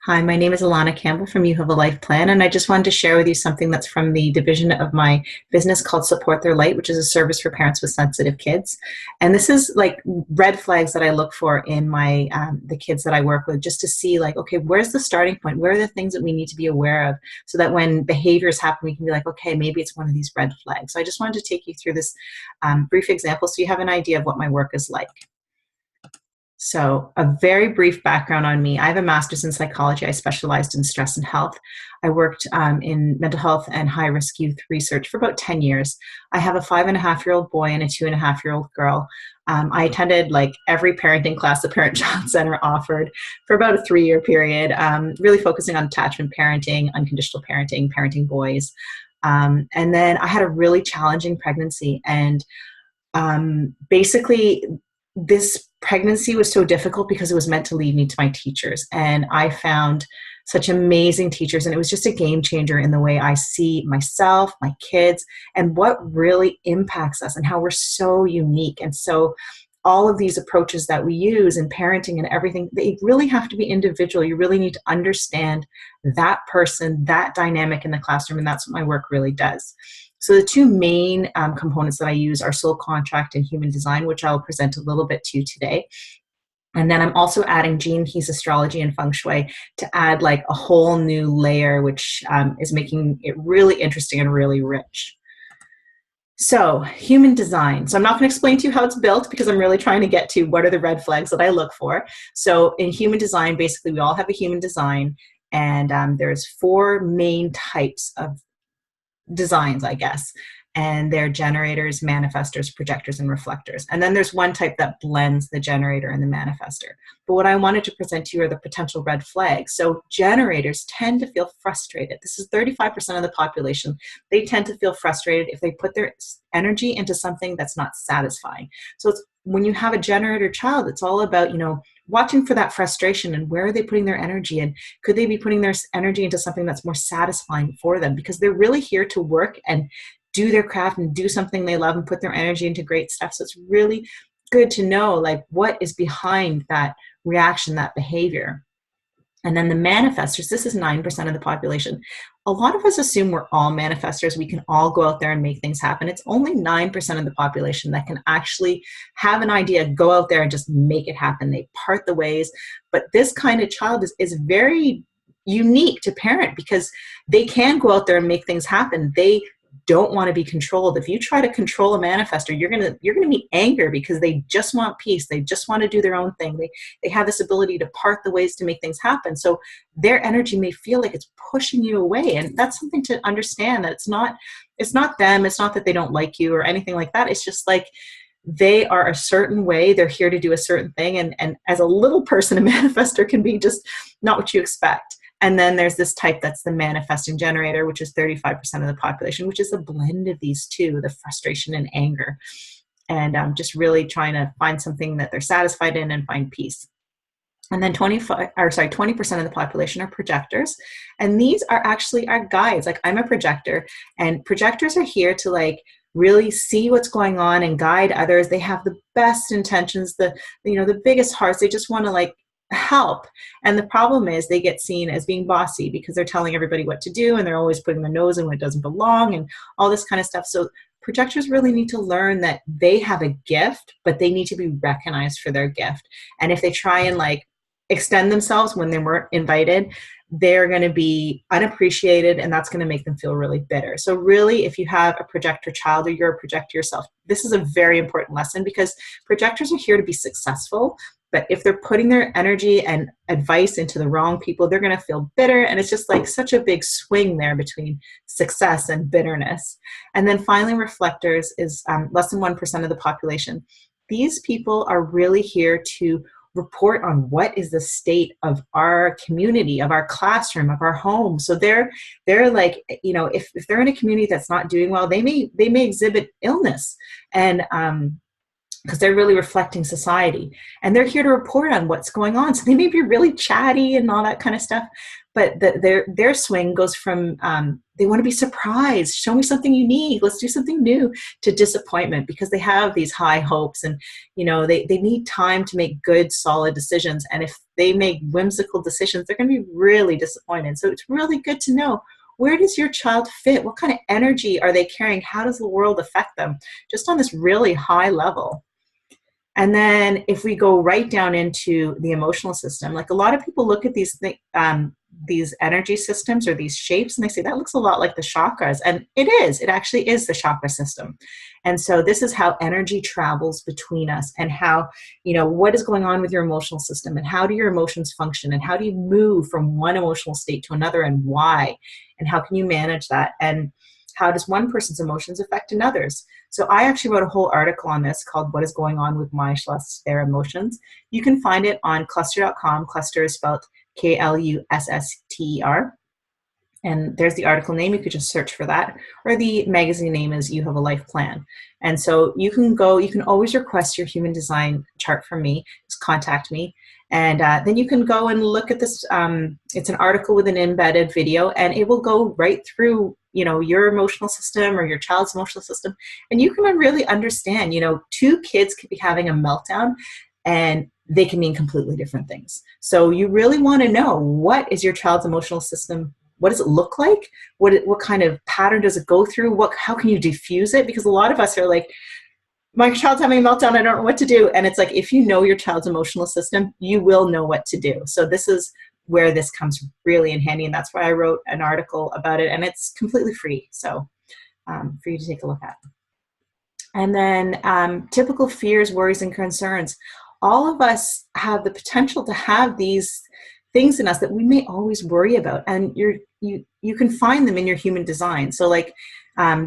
Hi, my name is Alahnnaa Campbell from You Have a Life Plan, and I just wanted to share with you something that's from the division of my business called Support Their Light, which is a service for parents with sensitive kids. And this is like red flags that I look for in my the kids that I work with, just to see like, okay, where's the starting point? Where are the things that we need to be aware of, so that when behaviors happen, we can be like, okay, maybe it's one of these red flags. So I just wanted to take you through this brief example so you have an idea of what my work is like. So a very brief background on me. I have a master's in psychology. I specialized in stress and health. I worked in mental health and high-risk youth research for about 10 years. I have a 5.5-year-old boy and a 2.5-year-old girl. I attended like every parenting class the Parent Child Center offered for about a 3-year period, really focusing on attachment parenting, unconditional parenting, parenting boys. And then I had a really challenging pregnancy, and basically this pregnancy was so difficult because it was meant to lead me to my teachers. And I found such amazing teachers, and it was just a game changer in the way I see myself, my kids, and what really impacts us and how we're so unique. And so all of these approaches that we use in parenting and everything, they really have to be individual. You really need to understand that person, that dynamic in the classroom, and that's what my work really does. So the two main components that I use are soul contract and human design, which I'll present a little bit to today. And then I'm also adding gene keys, astrology, and feng shui to add like a whole new layer, which is making it really interesting and really rich. So human design. So I'm not going to explain to you how it's built, because I'm really trying to get to what are the red flags that I look for. So in human design, basically we all have a human design, and there's 4 main types of designs, I guess, and they're generators, manifestors, projectors, and reflectors. And then there's one type that blends the generator and the manifestor. But what I wanted to present to you are the potential red flags. So generators tend to feel frustrated. This is 35% of the population. They tend to feel frustrated if they put their energy into something that's not satisfying. So it's, when you have a generator child, it's all about, watching for that frustration and where are they putting their energy in. Could they be putting their energy into something that's more satisfying for them? Because they're really here to work and do their craft and do something they love and put their energy into great stuff. So it's really good to know like what is behind that reaction, that behavior. And then the manifestors, this is 9% of the population. A lot of us assume we're all manifestors. We can all go out there and make things happen. It's only 9% of the population that can actually have an idea, go out there and just make it happen. They part the ways. But this kind of child is very unique to parent, because they can go out there and make things happen. They don't want to be controlled. If you try to control a manifestor, you're gonna meet anger, because they just want peace. They just want to do their own thing. They have this ability to part the ways to make things happen. So their energy may feel like it's pushing you away, and that's something to understand, that it's not them. It's not that they don't like you or anything like that. It's just like they are a certain way. They're here to do a certain thing, and as a little person, a manifestor can be just not what you expect. And then there's this type that's the manifesting generator, which is 35% of the population, which is a blend of these two, the frustration and anger, and just really trying to find something that they're satisfied in and find peace. And then 20% of the population are projectors. And these are actually our guides. Like, I'm a projector, and projectors are here to like really see what's going on and guide others. They have the best intentions, the biggest hearts. They just want to like help. And the problem is they get seen as being bossy, because they're telling everybody what to do, and they're always putting their nose in what doesn't belong and all this kind of stuff. So projectors really need to learn that they have a gift, but they need to be recognized for their gift. And if they try and like extend themselves when they weren't invited, they're going to be unappreciated, and that's going to make them feel really bitter. So really, if you have a projector child or you're a projector yourself, this is a very important lesson, because projectors are here to be successful. But if they're putting their energy and advice into the wrong people, they're going to feel bitter. And it's just like such a big swing there between success and bitterness. And then finally, reflectors is less than 1% of the population. These people are really here to report on what is the state of our community, of our classroom, of our home. So they're like, if they're in a community that's not doing well, they may exhibit illness, and because they're really reflecting society, and they're here to report on what's going on. So they may be really chatty and all that kind of stuff, But their swing goes from they want to be surprised, show me something unique, let's do something new, to disappointment, because they have these high hopes, and they need time to make good, solid decisions. And if they make whimsical decisions, they're going to be really disappointed. So it's really good to know, where does your child fit? What kind of energy are they carrying? How does the world affect them? Just on this really high level. And then if we go right down into the emotional system, like a lot of people look at these energy systems or these shapes, and they say that looks a lot like the chakras. And it actually is the chakra system. And so this is how energy travels between us, and how, what is going on with your emotional system, and how do your emotions function, and how do you move from one emotional state to another, and why, and how can you manage that, and how does one person's emotions affect another's. So I actually wrote a whole article on this called What is Going On with My / Their Emotions. You can find it on cluster.com. Cluster is spelled KLUSSTER. And there's the article name. You could just search for that. Or the magazine name is You Have a Life Plan. And so you can always request your human design chart from me. Just contact me. And then you can go and look at this. It's an article with an embedded video, and it will go right through, your emotional system or your child's emotional system. And you can really understand, two kids could be having a meltdown, and they can mean completely different things. So you really want to know, what is your child's emotional system? What does it look like? What kind of pattern does it go through? How can you diffuse it? Because a lot of us are like, my child's having a meltdown, I don't know what to do. And it's like, if you know your child's emotional system, you will know what to do. So this is where this comes really in handy. And that's why I wrote an article about it. And it's completely free. So for you to take a look at. And then typical fears, worries, and concerns. All of us have the potential to have these things in us that we may always worry about. And you can find them in your human design. So like,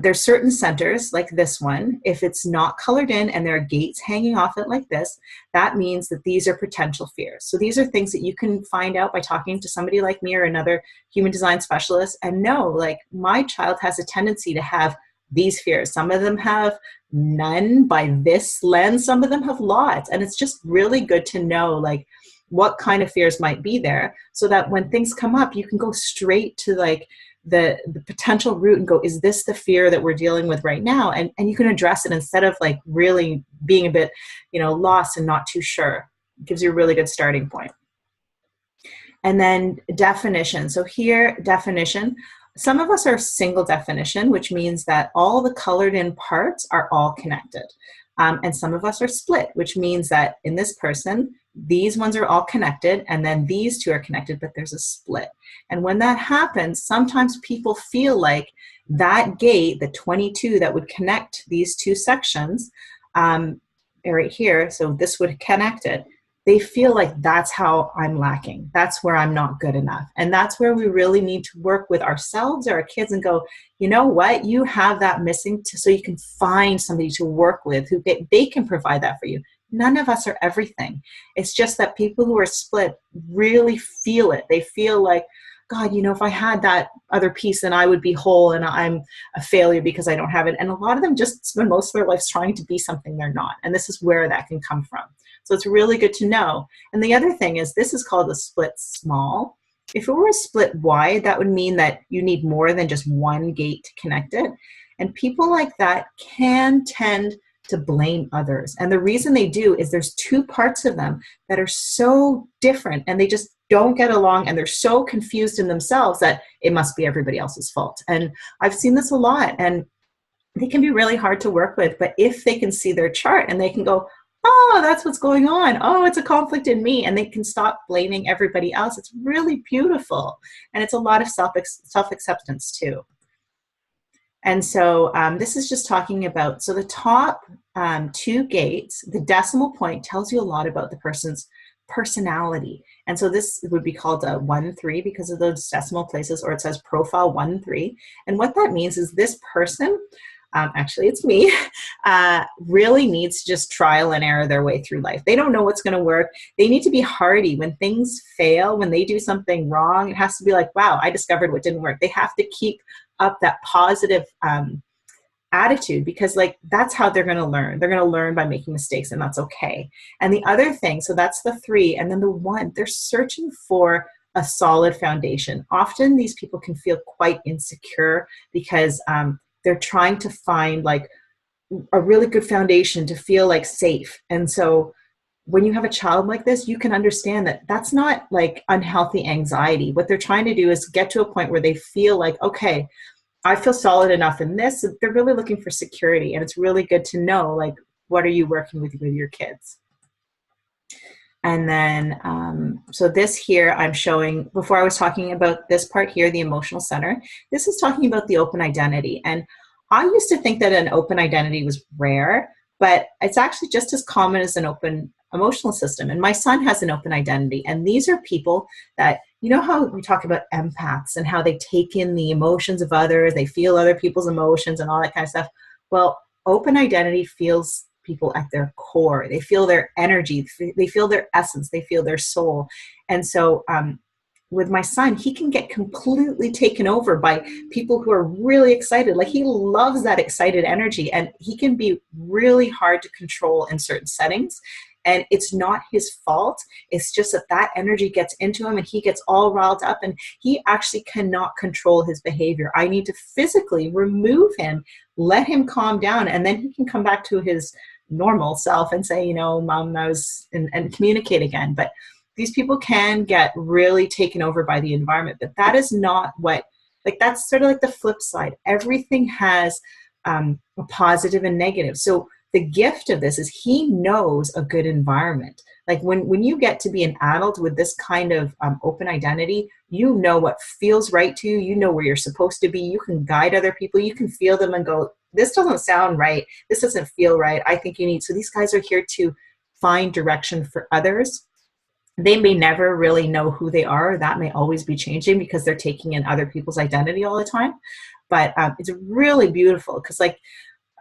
there's certain centers like this one. If it's not colored in and there are gates hanging off it like this, that means that these are potential fears. So these are things that you can find out by talking to somebody like me or another human design specialist, and know, like, my child has a tendency to have these fears. Some of them have none by this lens, some of them have lots. And it's just really good to know, like, what kind of fears might be there, so that when things come up, you can go straight to like the potential root and go, is this the fear that we're dealing with right now? And you can address it instead of like really being a bit, lost and not too sure. It gives you a really good starting point. And then definition. So here, definition. Some of us are single definition, which means that all the colored in parts are all connected. And some of us are split, which means that in this person, these ones are all connected, and then these two are connected, but there's a split. And when that happens, sometimes people feel like that gate, the 22 that would connect these two sections, right here, so this would connect it, they feel like that's how I'm lacking. That's where I'm not good enough. And that's where we really need to work with ourselves or our kids and go, you know what, you have that missing, so you can find somebody to work with who they can provide that for you. None of us are everything. It's just that people who are split really feel it. They feel like, God, if I had that other piece, then I would be whole, and I'm a failure because I don't have it. And a lot of them just spend most of their lives trying to be something they're not. And this is where that can come from. So it's really good to know. And the other thing is, this is called a split small. If it were a split wide, that would mean that you need more than just one gate to connect it. And people like that can tend to blame others. And the reason they do is there's two parts of them that are so different, and they just don't get along, and they're so confused in themselves that it must be everybody else's fault. And I've seen this a lot, and they can be really hard to work with. But if they can see their chart and they can go, oh, that's what's going on. Oh, it's a conflict in me. And they can stop blaming everybody else. It's really beautiful. And it's a lot of self-acceptance too. And so this is just talking about, so the top two gates, the decimal point tells you a lot about the person's personality. And so this would be called a 1-3 because of those decimal places, or it says profile 1-3. And what that means is this person, actually it's me, really needs to just trial and error their way through life. They don't know what's going to work. They need to be hardy. When things fail, when they do something wrong, it has to be like, wow, I discovered what didn't work. They have to keep up that positive attitude, because like that's how they're going to learn. They're going to learn by making mistakes, and that's okay. And the other thing, so that's the 3, and then the 1, they're searching for a solid foundation. Often these people can feel quite insecure because they're trying to find like a really good foundation to feel like safe. And so when you have a child like this, you can understand that that's not like unhealthy anxiety. What they're trying to do is get to a point where they feel like, okay, I feel solid enough in this. They're really looking for security. And it's really good to know, like, what are you working with your kids? And then, so this here I'm showing, before I was talking about this part here, the emotional center, this is talking about the open identity. And I used to think that an open identity was rare, but it's actually just as common as an open emotional system. And my son has an open identity. And these are people that, you know how we talk about empaths and how they take in the emotions of others, they feel other people's emotions and all that kind of stuff. Well, open identity feels people at their core. They feel their energy, they feel their essence, they feel their soul. And so with my son, he can get completely taken over by people who are really excited. Like, he loves that excited energy, and he can be really hard to control in certain settings. And it's not his fault. It's just that that energy gets into him and he gets all riled up, and he actually cannot control his behavior. I need to physically remove him, let him calm down, and then he can come back to his normal self and say, you know, Mom, and communicate again. But these people can get really taken over by the environment, but that is not what, like, that's sort of like the flip side. Everything has a positive and negative. So the gift of this is he knows a good environment. Like when you get to be an adult with this kind of open identity, you know what feels right to you. You know where you're supposed to be. You can guide other people. You can feel them and go, this doesn't sound right. This doesn't feel right. I think you need. So these guys are here to find direction for others. They may never really know who they are. That may always be changing because they're taking in other people's identity all the time. But it's really beautiful because, like,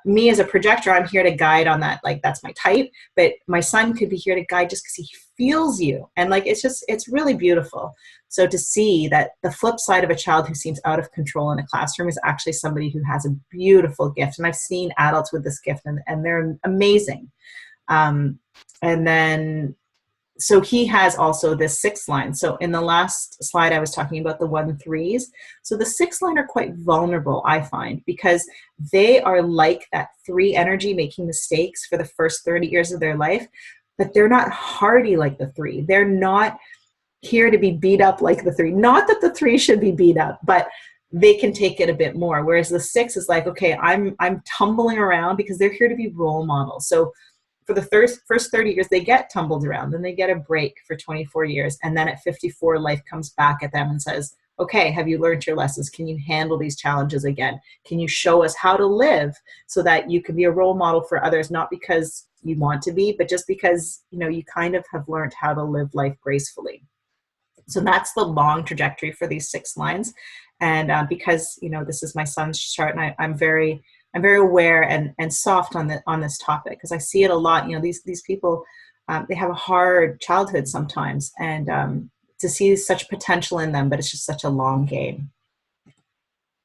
me as a projector, I'm here to guide on that. Like, that's my type. But my son could be here to guide just because he feels you. And like, it's really beautiful. So to see that the flip side of a child who seems out of control in a classroom is actually somebody who has a beautiful gift. And I've seen adults with this gift, and they're amazing. And then, so he has also this 6th line. So in the last slide, I was talking about the 1-3s. So the 6th line are quite vulnerable, I find, because they are like that 3 energy, making mistakes for the first 30 years of their life, but they're not hardy like the 3. They're not here to be beat up like the 3. Not that the 3 should be beat up, but they can take it a bit more. Whereas the 6 is like, okay, I'm tumbling around, because they're here to be role models. So for the first 30 years, they get tumbled around, then they get a break for 24 years. And then at 54, life comes back at them and says, okay, have you learned your lessons? Can you handle these challenges again? Can you show us how to live so that you can be a role model for others, not because you want to be, but just because, you know, you kind of have learned how to live life gracefully. So that's the long trajectory for these 6 lines. And because, you know, this is my son's chart, and I'm very aware and soft on this topic, because I see it a lot. You know, these people, they have a hard childhood sometimes, and to see such potential in them, but it's just such a long game.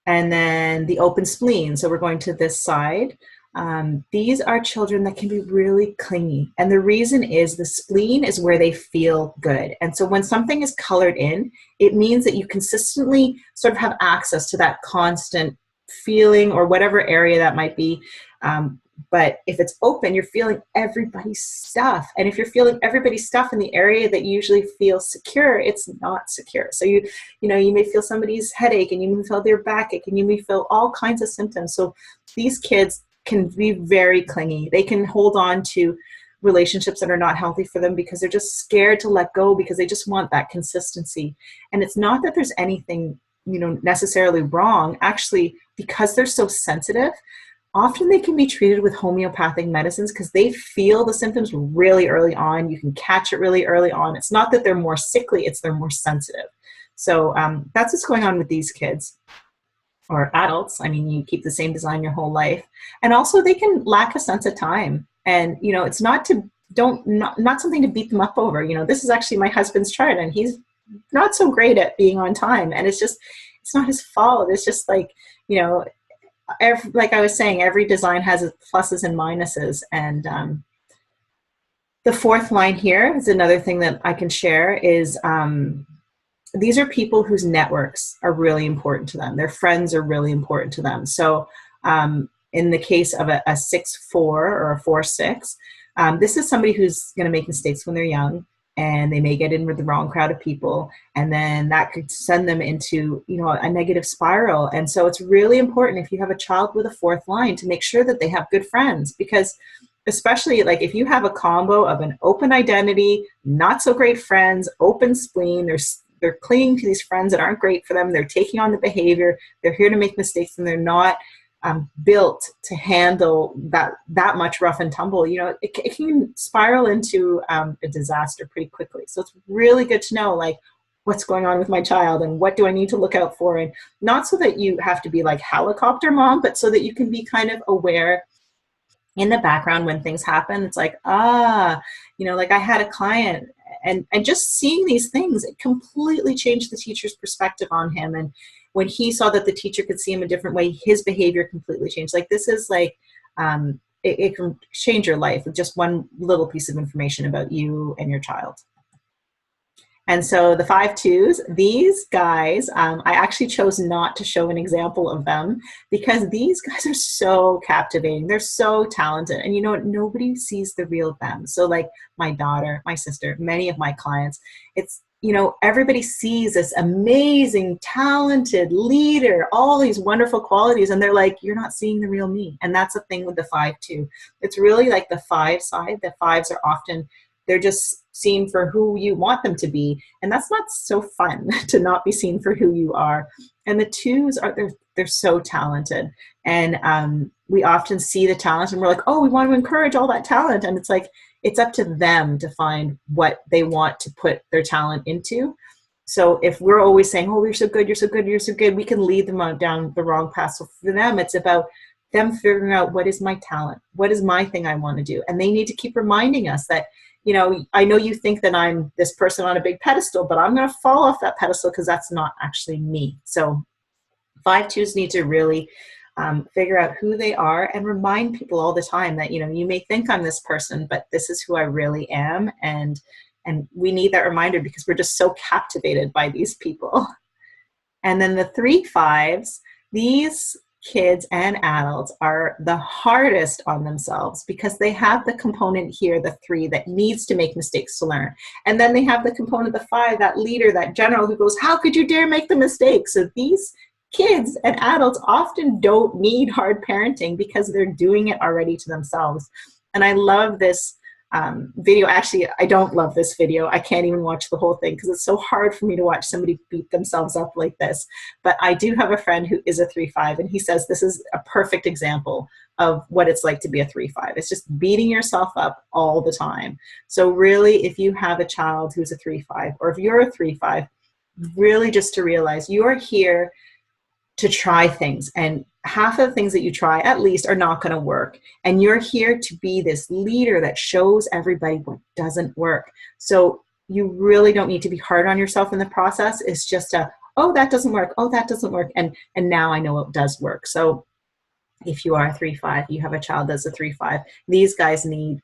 And then the open spleen. So we're going to this side. These are children that can be really clingy. And the reason is the spleen is where they feel good. And so when something is colored in, it means that you consistently sort of have access to that constant feeling, or whatever area that might be. But if it's open, you're feeling everybody's stuff. And if you're feeling everybody's stuff in the area that you usually feel secure, it's not secure. So you may feel somebody's headache, and you may feel their backache, and you may feel all kinds of symptoms. So these kids can be very clingy. They can hold on to relationships that are not healthy for them because they're just scared to let go, because they just want that consistency. And it's not that there's anything, you know, necessarily wrong. Actually, because they're so sensitive, often they can be treated with homeopathic medicines because they feel the symptoms really early on. You can catch it really early on. It's not that they're more sickly, it's they're more sensitive. So that's what's going on with these kids or adults. I mean, you keep the same design your whole life. And also they can lack a sense of time. And, you know, it's not something to beat them up over. You know, this is actually my husband's chart, and he's not so great at being on time. And it's not his fault. It's just like, you know, like I was saying, every design has its pluses and minuses. And the 4th line here is another thing that I can share is these are people whose networks are really important to them. Their friends are really important to them. So in the case of a 6'4" or a 4'6", this is somebody who's going to make mistakes when they're young, and they may get in with the wrong crowd of people, and then that could send them into, you know, a negative spiral. And so it's really important, if you have a child with a fourth line, to make sure that they have good friends, because especially like if you have a combo of an open identity, not so great friends, open spleen, they're clinging to these friends that aren't great for them, they're taking on the behavior, they're here to make mistakes, and they're not built to handle that much rough and tumble, you know, it can spiral into a disaster pretty quickly. So it's really good to know, like, what's going on with my child and what do I need to look out for, and not so that you have to be like helicopter mom, but so that you can be kind of aware in the background when things happen. It's like, you know, like I had a client, and just seeing these things, it completely changed the teacher's perspective on him. And when he saw that the teacher could see him a different way, his behavior completely changed. Like, this is like, it can change your life with just one little piece of information about you and your child. And so the 5-2s, these guys, I actually chose not to show an example of them because these guys are so captivating. They're so talented. And you know what? Nobody sees the real them. So like my daughter, my sister, many of my clients, it's, you know, everybody sees this amazing, talented leader, all these wonderful qualities, and they're like, you're not seeing the real me. And that's the thing with the 5-2. It's really like the 5 side. The 5s are often, they're just seen for who you want them to be. And that's not so fun to not be seen for who you are. And the 2s are, they're so talented. And we often see the talent and we're like, oh, we want to encourage all that talent. And it's like, it's up to them to find what they want to put their talent into. So if we're always saying, oh, you're so good, you're so good, you're so good, we can lead them down the wrong path. So for them, it's about them figuring out, what is my talent? What is my thing I want to do? And they need to keep reminding us that, you know, I know you think that I'm this person on a big pedestal, but I'm going to fall off that pedestal because that's not actually me. So 5-2s need to really figure out who they are and remind people all the time that, you know, you may think I'm this person, but this is who I really am. And we need that reminder because we're just so captivated by these people. And then the 3-5s, these kids and adults are the hardest on themselves because they have the component here, the 3, that needs to make mistakes to learn. And then they have the component, the 5, that leader, that general who goes, how could you dare make the mistake? So these kids and adults often don't need hard parenting because they're doing it already to themselves. And I love this video. Actually, I don't love this video. I can't even watch the whole thing because it's so hard for me to watch somebody beat themselves up like this. But I do have a friend who is a 3-5, and he says this is a perfect example of what it's like to be a 3-5. It's just beating yourself up all the time. So really, if you have a child who's a 3-5, or if you're a 3-5, really just to realize you are here to try things, and half of the things that you try at least are not going to work, and you're here to be this leader that shows everybody what doesn't work. So you really don't need to be hard on yourself in the process. It's just oh, that doesn't work, oh, that doesn't work, and now I know it does work. So if you are a 3-5, you have a child that's a 3-5, these guys need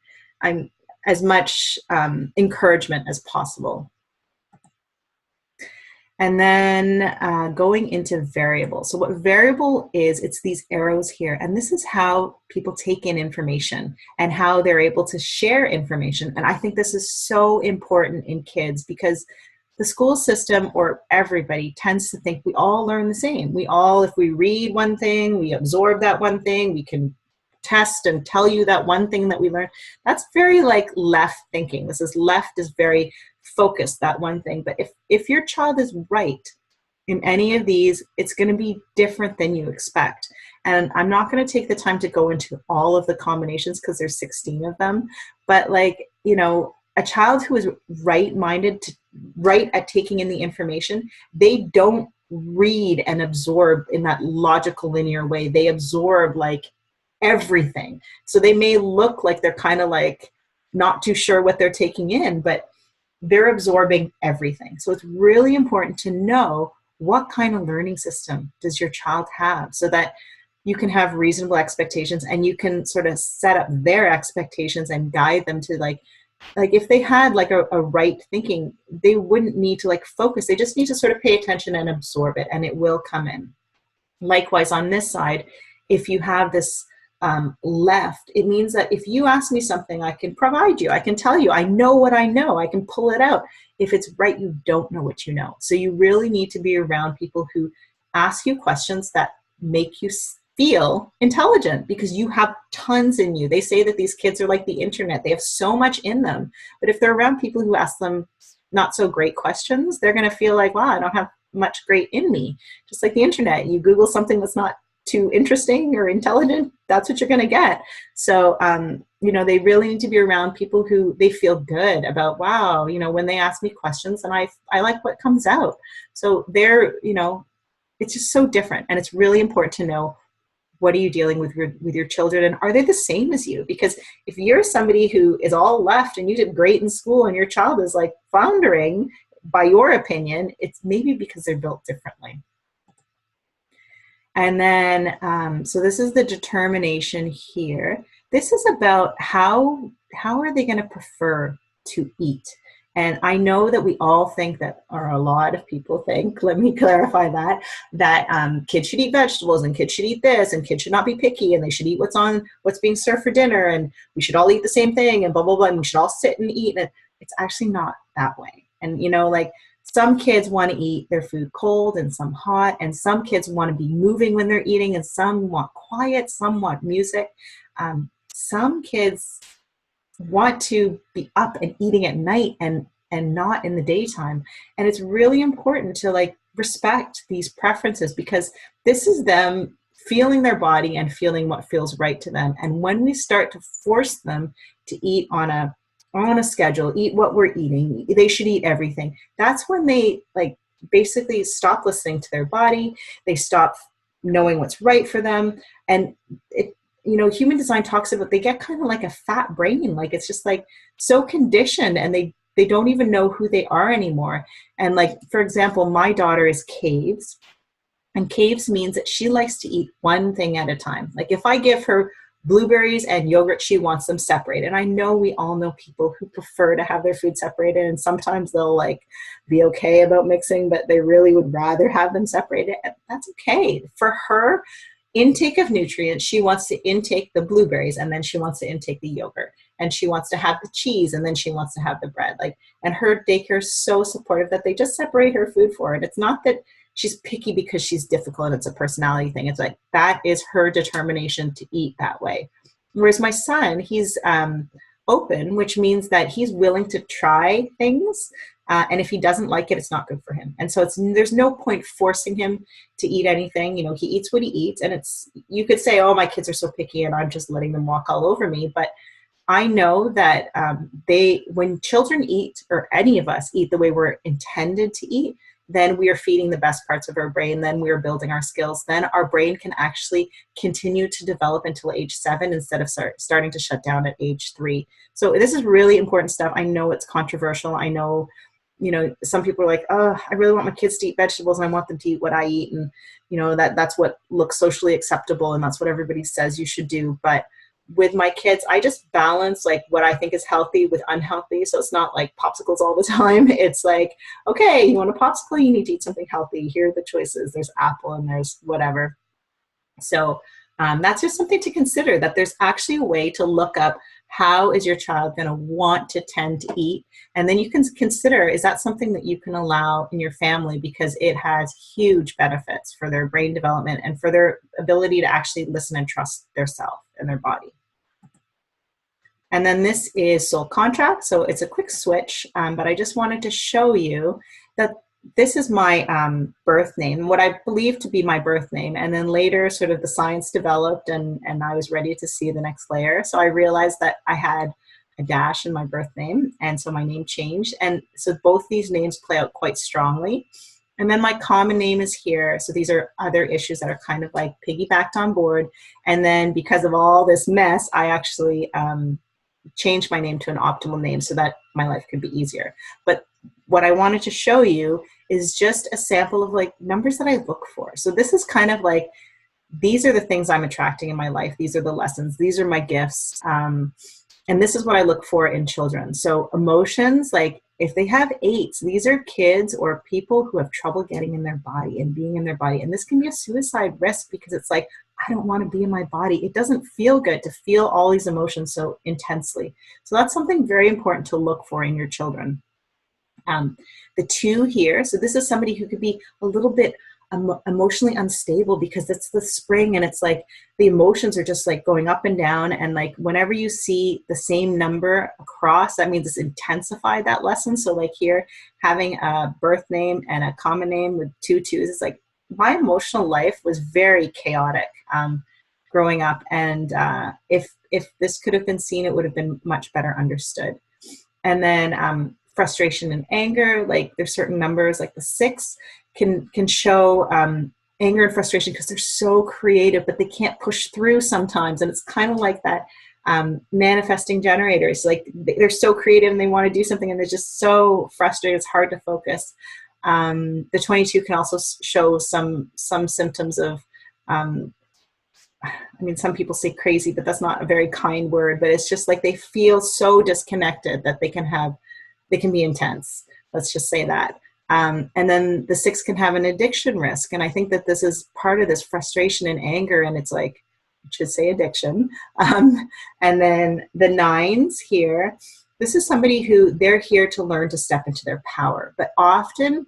as much encouragement as possible. And then going into variable. So what variable is, it's these arrows here. And this is how people take in information and how they're able to share information. And I think this is so important in kids because the school system, or everybody, tends to think we all learn the same. We all, if we read one thing, we absorb that one thing, we can test and tell you that one thing that we learned. That's very like left thinking. This is left is very focused, that one thing. But if your child is right in any of these, it's going to be different than you expect. And I'm not going to take the time to go into all of the combinations because there's 16 of them. But like, you know, a child who is right-minded, right at taking in the information, they don't read and absorb in that logical linear way. They absorb like everything. So they may look like they're kind of like not too sure what they're taking in, but they're absorbing everything. So it's really important to know what kind of learning system does your child have so that you can have reasonable expectations and you can sort of set up their expectations and guide them to like, like if they had like a right thinking, they wouldn't need to like focus. They just need to sort of pay attention and absorb it, and it will come in. Likewise, on this side, if you have this left, it means that if you ask me something, I can provide you. I can tell you, I know what I know. I can pull it out. If it's right, you don't know what you know. So you really need to be around people who ask you questions that make you feel intelligent, because you have tons in you. They say that these kids are like the internet. They have so much in them. But if they're around people who ask them not so great questions, they're going to feel like, wow, I don't have much great in me. Just like the internet, you Google something that's not too interesting or intelligent, that's what you're going to get. So, they really need to be around people who they feel good about, wow, when they ask me questions and I like what comes out. So they're, it's just so different. And it's really important to know, what are you dealing with your children, and are they the same as you? Because if you're somebody who is all left and you did great in school and your child is like floundering, by your opinion, it's maybe because they're built differently. And then, so this is the determination here. This is about how are they going to prefer to eat? And I know that we all think that, or a lot of people think, let me clarify that kids should eat vegetables, and kids should eat this, and kids should not be picky, and they should eat what's being served for dinner, and we should all eat the same thing, and blah, blah, blah, and we should all sit and eat. And it's actually not that way. And, like some kids want to eat their food cold and some hot, and some kids want to be moving when they're eating, and some want quiet, some want music. Some kids want to be up and eating at night and not in the daytime. And it's really important to like respect these preferences, because this is them feeling their body and feeling what feels right to them. And when we start to force them to eat on a schedule, eat what we're eating, they should eat everything, that's when they like basically stop listening to their body. They stop knowing what's right for them. And it, human design talks about, they get kind of like a fat brain. Like it's just like so conditioned, and they don't even know who they are anymore. And like, for example, my daughter is caves, and caves means that she likes to eat one thing at a time. Like if I give her blueberries and yogurt, she wants them separated. And I know we all know people who prefer to have their food separated, and sometimes they'll like be okay about mixing, but they really would rather have them separated. That's okay. For her intake of nutrients, she wants to intake the blueberries, and then she wants to intake the yogurt, and she wants to have the cheese, and then she wants to have the bread. Like, and her daycare is so supportive that they just separate her food for her. And it's not that she's picky because she's difficult and it's a personality thing. It's like, that is her determination to eat that way. Whereas my son, he's open, which means that he's willing to try things. And if he doesn't like it, it's not good for him. And so there's no point forcing him to eat anything. He eats what he eats. And you could say, oh, my kids are so picky and I'm just letting them walk all over me. But I know that when children eat, or any of us eat the way we're intended to eat, then we are feeding the best parts of our brain. Then we are building our skills. Then our brain can actually continue to develop until age 7 instead of starting to shut down at age 3. So this is really important stuff. I know it's controversial. I know, some people are like, oh, I really want my kids to eat vegetables and I want them to eat what I eat. And, that's what looks socially acceptable. And that's what everybody says you should do. But with my kids, I just balance like what I think is healthy with unhealthy. So it's not like popsicles all the time. It's like, okay, you want a popsicle? You need to eat something healthy. Here are the choices. There's apple and there's whatever. So that's just something to consider, that there's actually a way to look up, how is your child going to want to tend to eat? And then you can consider, is that something that you can allow in your family? Because it has huge benefits for their brain development and for their ability to actually listen and trust their self and their body. And then this is soul contract. So it's a quick switch, but I just wanted to show you that this is my birth name, what I believe to be my birth name. And then later sort of the science developed and I was ready to see the next layer. So I realized that I had a dash in my birth name. And so my name changed. And so both these names play out quite strongly. And then my common name is here. So these are other issues that are kind of like piggybacked on board. And then because of all this mess, I actually changed my name to an optimal name so that my life could be easier. But what I wanted to show you is just a sample of like numbers that I look for. So this is kind of like, these are the things I'm attracting in my life. These are the lessons. These are my gifts. And this is what I look for in children. So emotions, like if they have eights, these are kids or people who have trouble getting in their body and being in their body. And this can be a suicide risk because it's like, I don't want to be in my body. It doesn't feel good to feel all these emotions so intensely. So that's something very important to look for in your children. The 2 here, so this is somebody who could be a little bit emotionally unstable because it's the spring and it's like the emotions are just like going up and down, and like whenever you see the same number across, that means it's intensified that lesson. So like here, having a birth name and a common name with 2 2s, it's like my emotional life was very chaotic growing up, and if this could have been seen, it would have been much better understood. And then frustration and anger, like there's certain numbers, like the 6 can show anger and frustration because they're so creative, but they can't push through sometimes. And it's kind of like that manifesting generators, like they're so creative and they want to do something and they're just so frustrated, it's hard to focus. The 22 can also show some symptoms of, I mean, some people say crazy, but that's not a very kind word, but it's just like they feel so disconnected that they can be intense. Let's just say that. And then the 6 can have an addiction risk. And I think that this is part of this frustration and anger. And it's like, I should say addiction. And then the 9s here, this is somebody who they're here to learn to step into their power. But often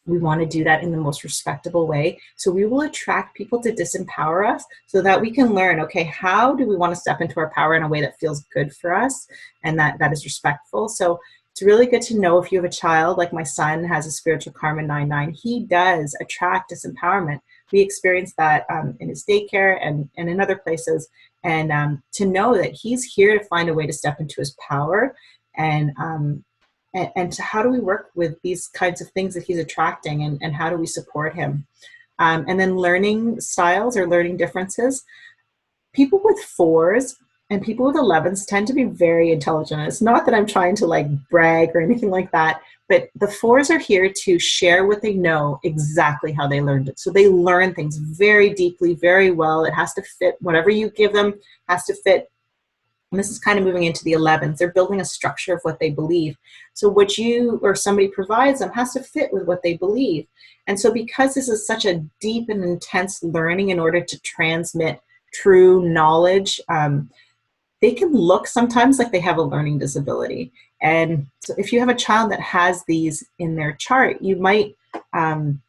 we want to do that in the most respectable way. So we will attract people to disempower us so that we can learn, okay, how do we want to step into our power in a way that feels good for us and that is respectful? So it's really good to know if you have a child, like my son has a spiritual karma 9-9, he does attract disempowerment. We experienced that in his daycare and in other places. And to know that he's here to find a way to step into his power and how do we work with these kinds of things that he's attracting and how do we support him? And then learning styles or learning differences. People with 4s and people with 11s tend to be very intelligent. It's not that I'm trying to like brag or anything like that, but the 4s are here to share what they know exactly how they learned it. So they learn things very deeply, very well. It has to fit, whatever you give them has to fit. And this is kind of moving into the 11s. They're building a structure of what they believe. So what you or somebody provides them has to fit with what they believe. And so because this is such a deep and intense learning in order to transmit true knowledge, they can look sometimes like they have a learning disability. And so if you have a child that has these in their chart, you might want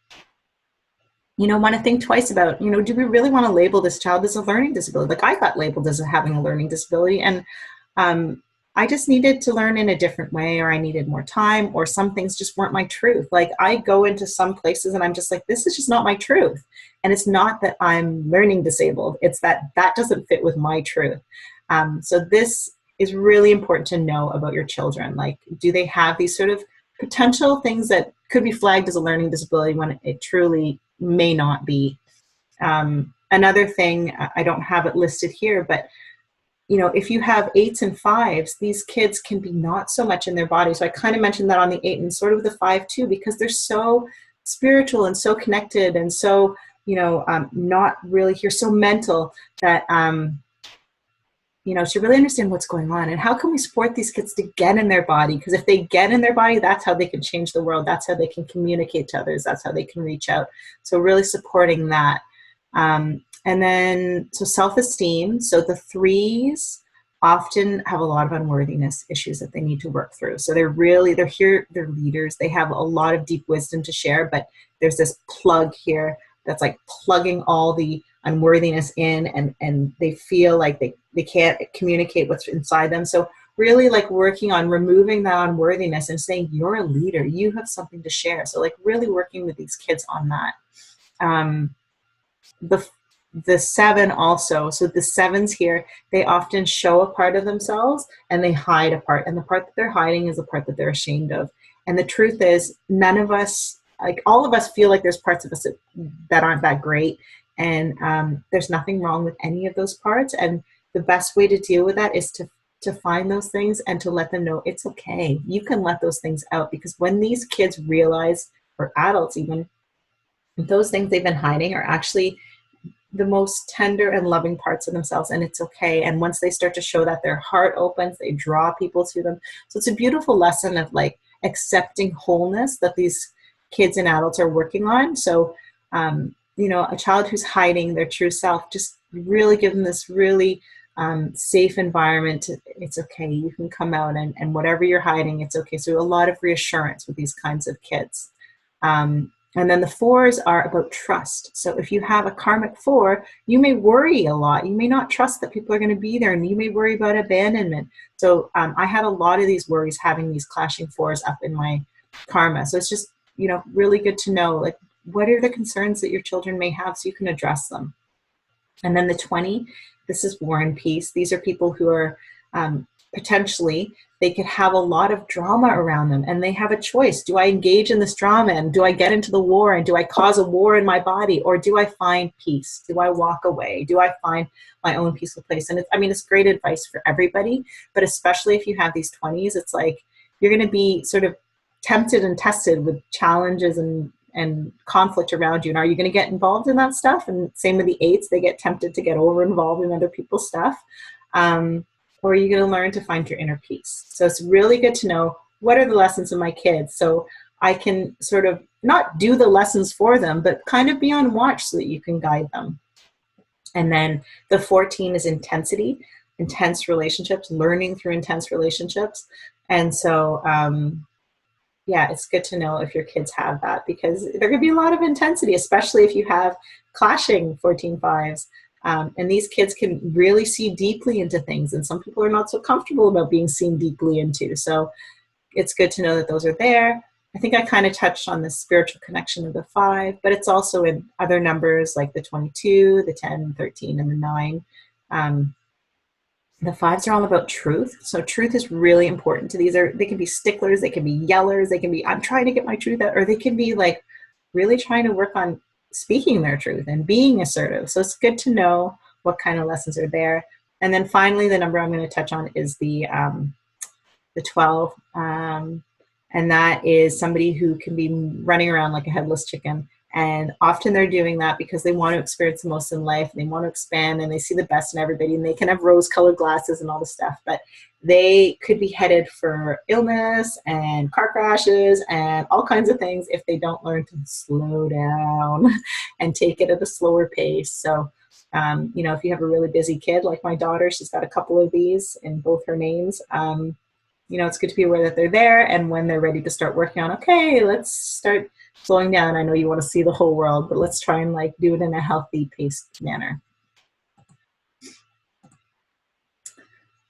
to think twice about, do we really want to label this child as a learning disability? Like I got labeled as having a learning disability, and I just needed to learn in a different way, or I needed more time, or some things just weren't my truth. Like I go into some places and I'm just like, this is just not my truth. And it's not that I'm learning disabled. It's that doesn't fit with my truth. So this is really important to know about your children. Like, do they have these sort of potential things that could be flagged as a learning disability when it truly may not be? Another thing, I don't have it listed here, but if you have 8s and 5s, these kids can be not so much in their body. So I kind of mentioned that on the 8 and sort of the 5 too, because they're so spiritual and so connected and so, not really here, so mental that, to really understand what's going on and how can we support these kids to get in their body? Because if they get in their body, that's how they can change the world. That's how they can communicate to others. That's how they can reach out. So really supporting that. And then, so self-esteem. So the 3s often have a lot of unworthiness issues that they need to work through. So they're here, they're leaders. They have a lot of deep wisdom to share, but there's this plug here that's like plugging all the unworthiness in, and they feel like they can't communicate what's inside them. So really like working on removing that unworthiness and saying, you're a leader, you have something to share. So like really working with these kids on that. The 7 also, so the 7s here, they often show a part of themselves and they hide a part. And the part that they're hiding is the part that they're ashamed of. And the truth is, none of us, like all of us feel like there's parts of us that aren't that great. And there's nothing wrong with any of those parts. And the best way to deal with that is to find those things and to let them know it's okay. You can let those things out, because when these kids realize, or adults even, those things they've been hiding are actually the most tender and loving parts of themselves, and it's okay. And once they start to show that, their heart opens, they draw people to them. So it's a beautiful lesson of like accepting wholeness that these kids and adults are working on. So, you know, a child who's hiding their true self, just really give them this really safe environment. It's okay, you can come out, and whatever you're hiding, it's okay. So a lot of reassurance with these kinds of kids. And then the fours are about trust. So if you have a karmic four, you may worry a lot. You may not trust that people are going to be there, and you may worry about abandonment. So I had a lot of these worries having these clashing fours up in my karma. So it's just, you know, really good to know, like, what are the concerns that your children may have so you can address them. And then the 20, this is War and Peace. These are people who are potentially, they could have a lot of drama around them, and they have a choice. Do I engage in this drama, and do I get into the war, and do I cause a war in my body, or do I find peace? Do I walk away? Do I find my own peaceful place? And I mean, it's great advice for everybody, but especially if you have these 20s, it's like you're going to be sort of tempted and tested with challenges and conflict around you. And are you going to get involved in that stuff? And same with the 8s, they get tempted to get over involved in other people's stuff. Or are you going to learn to find your inner peace? So it's really good to know, what are the lessons of my kids? So I can sort of not do the lessons for them, but kind of be on watch so that you can guide them. And then the 14 is intensity, intense relationships, learning through intense relationships. And so, yeah, it's good to know if your kids have that, because there could be a lot of intensity, especially if you have clashing 14-5s. And these kids can really see deeply into things, and some people are not so comfortable about being seen deeply into. So it's good to know that those are there. I think I kind of touched on the spiritual connection of the 5, but it's also in other numbers like the 22, the 10, 13, and the 9. The 5s are all about truth. So truth is really important to these. They can be sticklers, they can be yellers, they can be, I'm trying to get my truth out, or they can be like really trying to work on speaking their truth and being assertive. So it's good to know what kind of lessons are there. And then finally, the number I'm going to touch on is the 12. And that is somebody who can be running around like a headless chicken. And often they're doing that because they want to experience the most in life, and they want to expand, and they see the best in everybody, and they can have rose-colored glasses and all this stuff, but they could be headed for illness and car crashes and all kinds of things if they don't learn to slow down and take it at a slower pace. So, you know, if you have a really busy kid like my daughter, she's got a couple of these in both her names, you know, it's good to be aware that they're there, and when they're ready to start working on, okay, let's start slowing down. I know you want to see the whole world, but let's try and like do it in a healthy paced manner.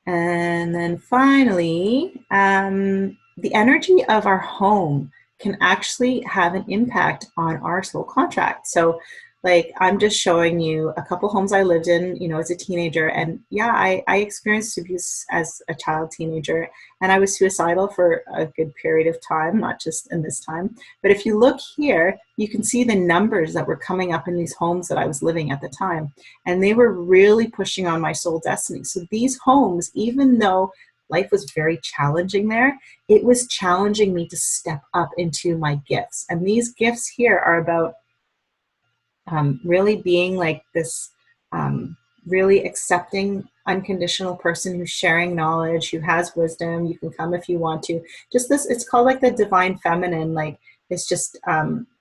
And then finally, the energy of our home can actually have an impact on our soul contract. So like, I'm just showing you a couple homes I lived in, you know, as a teenager. And yeah, I experienced abuse as a child, teenager, and I was suicidal for a good period of time, not just in this time. But if you look here, you can see the numbers that were coming up in these homes that I was living at the time. And they were really pushing on my soul destiny. So these homes, even though life was very challenging there, it was challenging me to step up into my gifts. And these gifts here are about really being like this really accepting, unconditional person who's sharing knowledge, who has wisdom. You can come if you want to. Just this, it's called like the divine feminine. Like, it's just,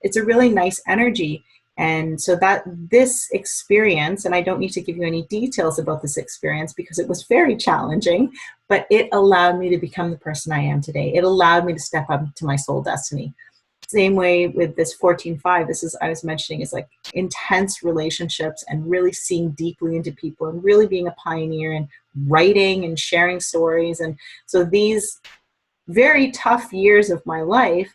it's a really nice energy. And so that this experience, and I don't need to give you any details about this experience because it was very challenging, but it allowed me to become the person I am today. It allowed me to step up to my soul destiny. Same way with this 14-5, this is, I was mentioning, is like intense relationships and really seeing deeply into people and really being a pioneer and writing and sharing stories. And so these very tough years of my life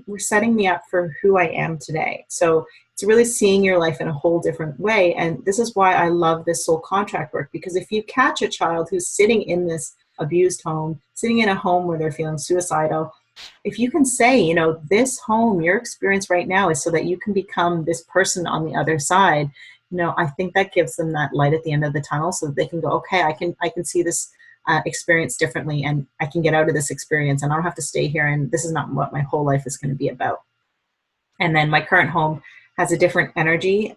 were setting me up for who I am today. So it's really seeing your life in a whole different way. And this is why I love this soul contract work, because if you catch a child who's sitting in this abused home, sitting in a home where they're feeling suicidal, if you can say, you know, this home, your experience right now is so that you can become this person on the other side, you know, I think that gives them that light at the end of the tunnel so that they can go, okay, I can see this experience differently, and I can get out of this experience, and I don't have to stay here, and this is not what my whole life is going to be about. And then my current home has a different energy.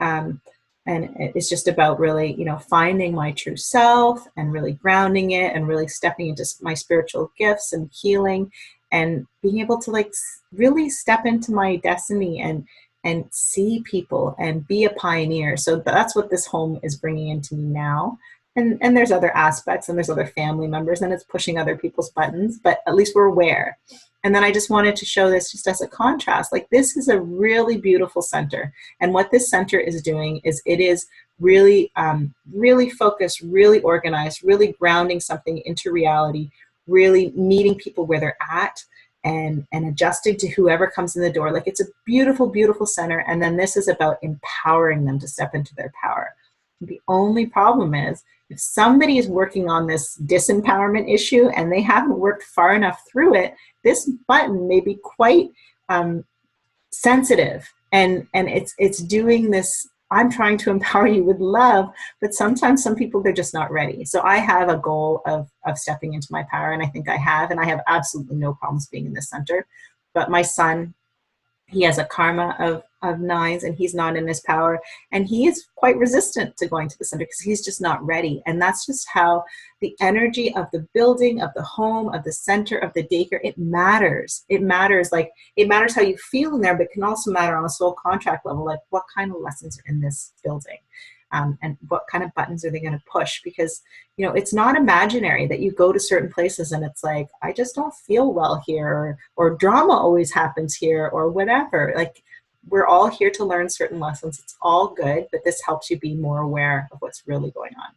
And it's just about really, finding my true self and really grounding it and really stepping into my spiritual gifts and healing and being able to like really step into my destiny and see people and be a pioneer. So that's what this home is bringing into me now. And there's other aspects and there's other family members and it's pushing other people's buttons, but at least we're aware. And then I just wanted to show this just as a contrast. Like, this is a really beautiful center. And what this center is doing is it is really, really focused, really organized, really grounding something into reality, really meeting people where they're at and adjusting to whoever comes in the door. Like, it's a beautiful, beautiful center. And then this is about empowering them to step into their power. The only problem is, if somebody is working on this disempowerment issue and they haven't worked far enough through it, this button may be quite sensitive, and it's doing this. I'm trying to empower you with love, but sometimes some people, they're just not ready. So I have a goal of stepping into my power, and I think I have, and I have absolutely no problems being in this center. But my son, he has a karma of 9s and he's not in his power, and he is quite resistant to going to the center because he's just not ready. And that's just how the energy of the building, of the home, of the center, of the daycare, it matters. It matters. Like, it matters how you feel in there, but it can also matter on a soul contract level, like what kind of lessons are in this building. And what kind of buttons are they going to push? Because, it's not imaginary that you go to certain places and it's like, I just don't feel well here, or drama always happens here, or whatever. Like, we're all here to learn certain lessons. It's all good, but this helps you be more aware of what's really going on.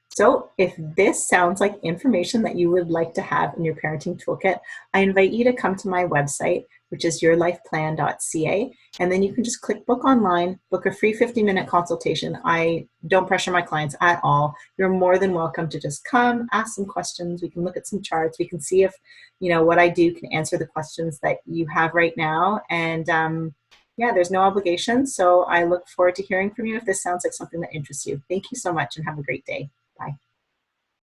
So if this sounds like information that you would like to have in your parenting toolkit, I invite you to come to my website, which is yourlifeplan.ca, and then you can just click book online, book a free 50-minute consultation. I don't pressure my clients at all. You're more than welcome to just come, ask some questions. We can look at some charts. We can see if, what I do can answer the questions that you have right now. And yeah, there's no obligation. So I look forward to hearing from you if this sounds like something that interests you. Thank you so much and have a great day. Bye.